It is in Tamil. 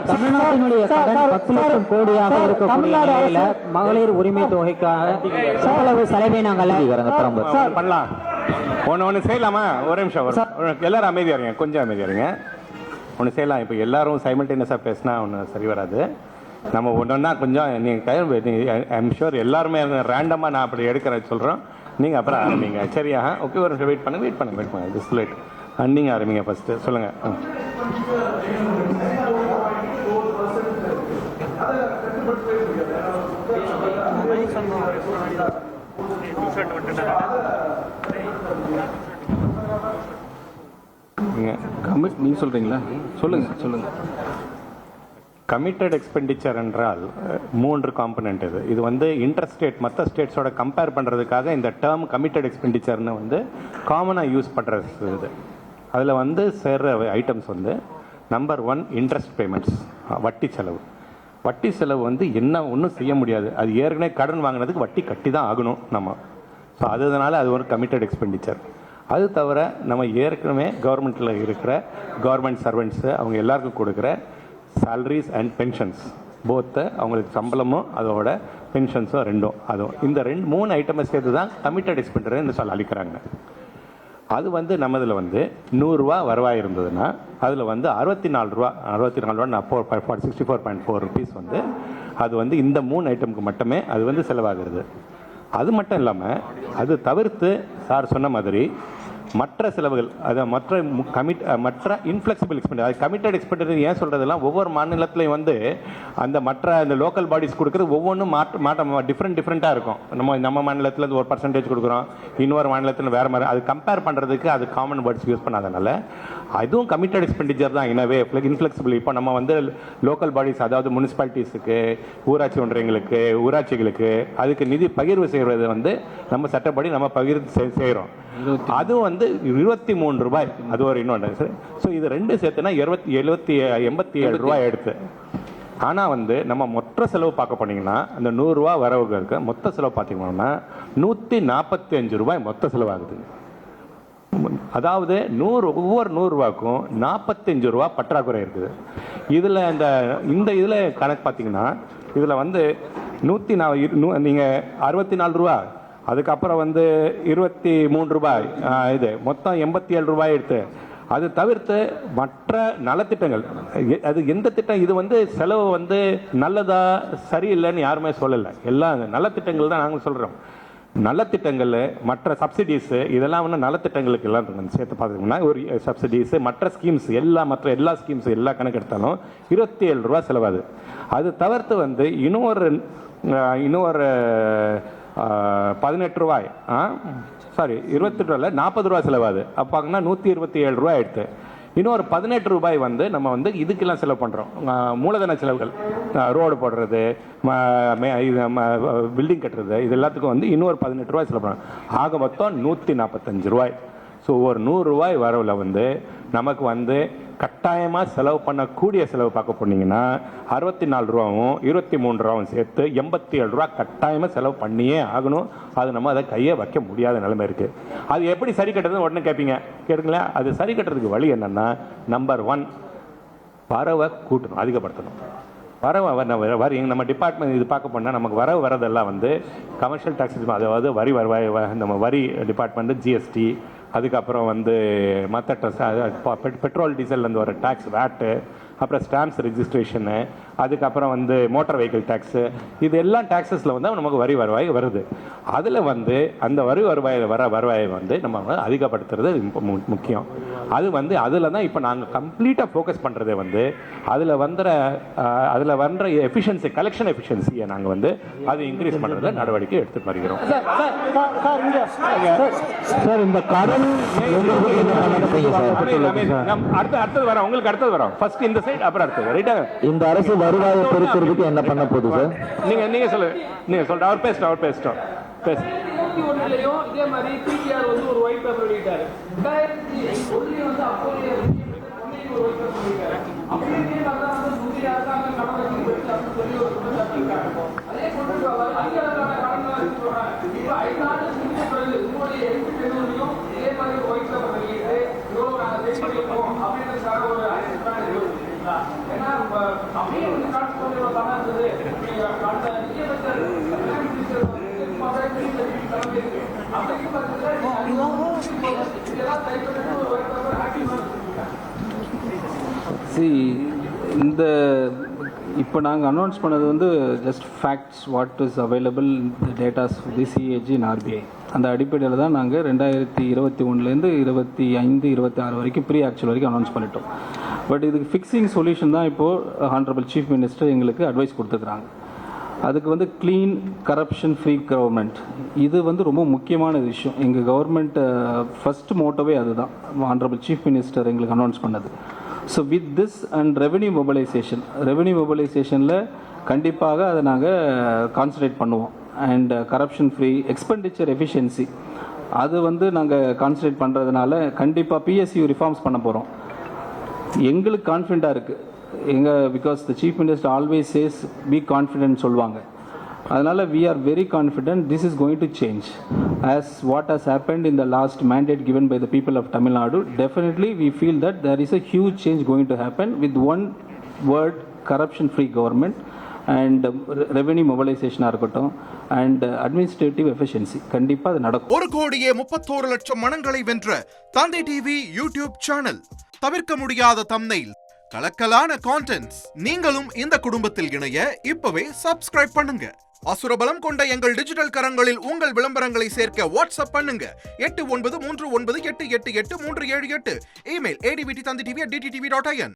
தமிழ்நாட்டினுடைய கடன் 10 லட்சம் கோடியாக இருக்கக்கூடிய நிலையில மகளிர் உரிமை தொகைக்காக செலவை நாங்கள் பண்ணலாம். ஒன்று செய்யலாமா? ஒரு நிமிஷம், எல்லாரும் அமைதியா இருங்க, கொஞ்சம் அமைதியா இருங்க. ஒன்று செய்யலாம். இப்போ எல்லாரும் சைமல்டேனியஸாக பேசினா ஒன்று சரி வராது. நம்ம ஒன்றுன்னா கொஞ்சம் நீங்கள் ஐம் ஷூர் எல்லாருமே ரேண்டமாக நான் அப்படி எடுக்கிற சொல்கிறோம். நீங்கள் அப்புறம் ஆரம்பிங்க, சரியா? ஓகே, ஒரு வெயிட் பண்ணுங்க. This late. நீங்கள் ஆரம்பிங்க ஃபஸ்ட்டு, சொல்லுங்கள். நீங்க சொல்றீங்களா? சொல்லுங்க. கமிட்டட் எக்ஸ்பெண்டிச்சர் என்றால் 3 காம்பனன்ட். இது வந்து இன்டர் ஸ்டேட் மற்ற ஸ்டேட்ஸோட கம்பேர் பண்ணுறதுக்காக இந்த டேர்ம் கமிட்டட் எக்ஸ்பெண்டிச்சர்னு வந்து காமனாக யூஸ் பண்ணுறது. இது அதில் வந்து சேர்ற ஐட்டம்ஸ் வந்து நம்பர் 1 இன்ட்ரெஸ்ட் பேமெண்ட்ஸ், வட்டி செலவு வந்து என்ன ஒன்றும் செய்ய முடியாது. அது ஏற்கனவே கடன் வாங்கினதுக்கு வட்டி கட்டி தான் ஆகணும் நம்ம. ஸோ அதனால அது ஒரு கமிட்டட் எக்ஸ்பெண்டிச்சர். அது தவிர நம்ம ஏற்கனவே கவர்மெண்ட்டில் இருக்கிற கவர்மெண்ட் சர்வெண்ட்ஸு அவங்க எல்லாருக்கும் கொடுக்குற சேலரிஸ் அண்ட் பென்ஷன்ஸ் போத்து, அவங்களுக்கு சம்பளமும் அதோட பென்ஷன்ஸும் ரெண்டும், அதுவும் இந்த 3 ஐட்டமை சேர்த்து தான் கமிட்டட் எக்ஸ்பெண்டிச்சர் சொல்ல அளிக்கிறாங்க. அது வந்து நம்மதில் வந்து 100 ரூபா வருவாய் இருந்ததுன்னா அதில் வந்து 64 ரூபா 64.4 ருபீஸ் வந்து அது வந்து இந்த 3 ஐட்டமுக்கு மட்டுமே அது வந்து செலவாகிறது. அது மட்டும் இல்லாமல் அது தவிர்த்து சார் சொன்ன மாதிரி மற்ற செலவுகள், அது மற்ற இன்ஃப்ளெக்சிபிள் எக்ஸ்பெண்டிச்சர், அது கமிட்டட் எக்ஸ்பெண்டிச்சர் ஏன் சொல்கிறதுலாம் ஒவ்வொரு மாநிலத்திலையும் வந்து அந்த லோக்கல் பாடிஸ் கொடுக்குறது ஒவ்வொன்றும் டிஃப்ரெண்ட்டாக இருக்கும். நம்ம மாநிலத்தில் ஒரு பர்சன்டேஜ் கொடுக்குறோம், இன்னொரு மாநிலத்தில் வேறு மாதிரி. அது கம்பேர் பண்ணுறதுக்கு அது காமன் வேர்ட்ஸ் யூஸ் பண்ணாதனால அதுவும் கமிட்டட் எக்ஸ்பெண்டிச்சர் தான் இனவே இன்ஃப்ளெக்சிபிள். இப்போ நம்ம வந்து லோக்கல் பாடிஸ், அதாவது முனிசிபாலிட்டிஸுக்கு, ஊராட்சி ஒன்றியங்களுக்கு, ஊராட்சிகளுக்கு அதுக்கு நிதி பகிர்வு செய்வது வந்து நம்ம சட்டப்படி நம்ம பகிர்வு செய்கிறோம். அதுவும் வந்து 23 ரூபாய், அது ஒரு இன்னொன்று. ஸோ இது 2 சேர்த்துனா 87 ரூபாய் எடுத்து. ஆனால் வந்து நம்ம மொத்த செலவு பார்க்க போனீங்கன்னா அந்த 100 ரூபா வரவுகளுக்கு மொத்த செலவு பார்த்தீங்கன்னா 145 ரூபாய் மொத்த செலவாகுது. அதாவது ஒவ்வொரு 100 ரூபாய்க்கும் 45 ரூபா பற்றாக்குறை இருக்குது. இதில் இந்த இதில் கணக்கு பார்த்தீங்கன்னா இதில் வந்து நீங்கள் 64 ரூபா, அதுக்கப்புறம் வந்து 23 ரூபாய், இது மொத்தம் 87 ரூபாய் எடுத்து. அது தவிர்த்து மற்ற நலத்திட்டங்கள், அது எந்த திட்டம் இது வந்து செலவு வந்து நல்லதா சரியில்லைன்னு யாருமே சொல்லலை. எல்லாம் நலத்திட்டங்கள் தான் நாங்கள் சொல்கிறோம். நலத்திட்டங்கள், மற்ற சப்சிடிஸு, இதெல்லாம் வந்து நலத்திட்டங்களுக்கு எல்லாம் சேர்த்து பார்த்துக்கிட்டோம்னா ஒரு சப்சிடிஸு, மற்ற ஸ்கீம்ஸ் மற்ற எல்லா ஸ்கீம்ஸு எல்லாம் கணக்கு எடுத்தாலும் 27 ரூபா செலவாது. அது தவிர்த்து வந்து இன்னொரு 18 ரூபாய், 28 ரூபாயில் 40 ரூபாய் செலவாது. அப்போங்கன்னா 127 ரூபாய் எடுத்து. இன்னொரு 18 ரூபாய் வந்து நம்ம வந்து இதுக்கெல்லாம் செலவு பண்ணுறோம். மூலதன செலவுகள், ரோடு போடுறது, பில்டிங் கட்டுறது, இது எல்லாத்துக்கும் வந்து இன்னொரு 18 ரூபாய் செலவு பண்ணுறோம். ஆக மொத்தம் 145 ரூபாய். ஸோ ஒரு 100 ரூபாய் வரவில் வந்து நமக்கு வந்து கட்டாயமாக செலவு பண்ணக்கூடிய செலவு பார்க்க போனீங்கன்னா 64 ரூபாவும் 23 ரூபாவும் சேர்த்து 87 ரூபா கட்டாயமாக செலவு பண்ணியே ஆகணும். அது நம்ம அதை கையை வைக்க முடியாத நிலைமை இருக்குது. அது எப்படி சரி கட்டுறதுன்னு உடனே கேட்குங்களா? அது சரி கட்டுறதுக்கு வழி என்னென்னா, நம்பர் 1 வரவை கூட்டணும், அதிகப்படுத்தணும். வரி நம்ம டிபார்ட்மெண்ட் இது பார்க்க போனால் நமக்கு வரதெல்லாம் வந்து கமர்ஷியல் டாக்ஸஸ், அதாவது வரி வருவாய், நம்ம வரி டிபார்ட்மெண்ட்டு, ஜிஎஸ்டி, அதுக்கப்புறம் வந்து மற்ற பெட்ரோல் டீசல்லேருந்து வர டேக்ஸ், வேட்டு, அப்புறம் ஸ்டாம்ப்ஸ் ரெஜிஸ்ட்ரேஷனு, அதுக்கப்புறம் வந்து மோட்டார் வெஹிக்கிள் டேக்ஸு, இது எல்லாம் டேக்ஸஸில் வந்து நமக்கு வரி வருவாய் வருது. அதில் வந்து அந்த வரி வருவாயை வந்து நம்ம அதிகப்படுத்துறது முக்கியம். அது வந்து அதில் தான் இப்போ நாங்கள் கம்ப்ளீட்டாக ஃபோக்கஸ் பண்ணுறதே வந்து அதில் வந்துற எஃபிஷியன்சி, கலெக்ஷன் எஃபிஷியன்சியை நாங்கள் வந்து அது இன்க்ரீஸ் பண்ணுறத நடவடிக்கை எடுத்துட்டு வருகிறோம். சார், இந்த கடன் அடுத்தது வரோம், உங்களுக்கு அடுத்தது வரோம். ஃபர்ஸ்ட் இந்த சைடு, அப்புறம் அடுத்தது. ரைட்டா? இந்த அரசு வருவாயை பெருக்கிறதுக்கு என்ன பண்ண போகுது சார்? நீங்க சொல்லுங்க. அவர் பேசிட்டோம். இதே மாதிரி பிடிஆர் வந்து ஒரு ஒயிட் பேப்பர் வெளியிட்டாரு. 2001 வந்து அப்போதைய ஒரு ஒயிட் பேப்பர் வெளியிட்டாரு. அப்படியே பார்த்தா வந்து முந்தைய அரசாங்கம் கடன் வச்சு அப்படின்னு சொல்லி ஒரு குற்றச்சாட்டு இருக்காங்க. அதே கொண்டு அதிகாரமான கடன் சொல்றாங்க. இப்போ 5 ஆண்டு முடிஞ்ச பிறகு உங்களுடைய எதிர்ப்பு இதே மாதிரி ஒரு ஒயிட் பேப்பர் வெளியிட்டு இந்த இப்போ நாங்கள் அனௌன்ஸ் பண்ணது வந்து just facts what is available datas the CAG and RBI. அந்த அடிப்படையில் தான் நாங்கள் 2021 25, 26 வரைக்கும் ப்ரீ ஆக்சுவல் வரைக்கும் அனௌன்ஸ் பண்ணிட்டோம். பட் இதுக்கு ஃபிக்ஸிங் சொல்யூஷன் தான் இப்போது ஹானரபிள் சீஃப் மினிஸ்டர் எங்களுக்கு அட்வைஸ் கொடுத்துருக்குறாங்க. அதுக்கு வந்து க்ளீன் கரப்ஷன் ஃப்ரீ கவர்மெண்ட், இது வந்து ரொம்ப முக்கியமான விஷயம். எங்கள் கவர்மெண்ட் ஃபஸ்ட் மோட்டோவே அதுதான், ஹானரபிள் சீஃப் மினிஸ்டர் எங்களுக்கு அனௌன்ஸ் பண்ணது. So with this and revenue மொபைலைசேஷனில் கண்டிப்பாக அதை நாங்கள் கான்சன்ட்ரேட் பண்ணுவோம். And corruption free expenditure efficiency, அது வந்து நாங்கள் கான்சன்ட்ரேட் பண்ணுறதுனால கண்டிப்பாக பிஎஸ்யூ ரிஃபார்ம்ஸ் பண்ண போகிறோம். எங்களுக்கு கான்ஃபிடண்ட்டாக இருக்குது because the chief minister always says be confident சொல்லுவாங்க. அதனால் we are very confident this is going to change. As what has happened in the last mandate given by the people of Tamil Nadu, definitely we feel that there is a huge change going to happen with one word, corruption free government and revenue mobilization இருக்கட்டும் and administrative efficiency. கண்டிப்பாக அது நடக்கும். 1,31,00,000 மனங்களை வென்ற தந்தை டிவி யூடியூப் சேனல். தவிர்க்க முடியாத தம்ப்நெயில், கலக்கலான கான்டென்ட்ஸ். நீங்களும் இந்த குடும்பத்தில் இணைய இப்பவே சப்ஸ்கிரைப் பண்ணுங்க. அசுரபலம் கொண்ட எங்கள் டிஜிட்டல் கரங்களில் உங்கள் விளம்பரங்களை சேர்க்க வாட்ஸ்அப் பண்ணுங்க. 8939888838. Email advttv@dttv.in.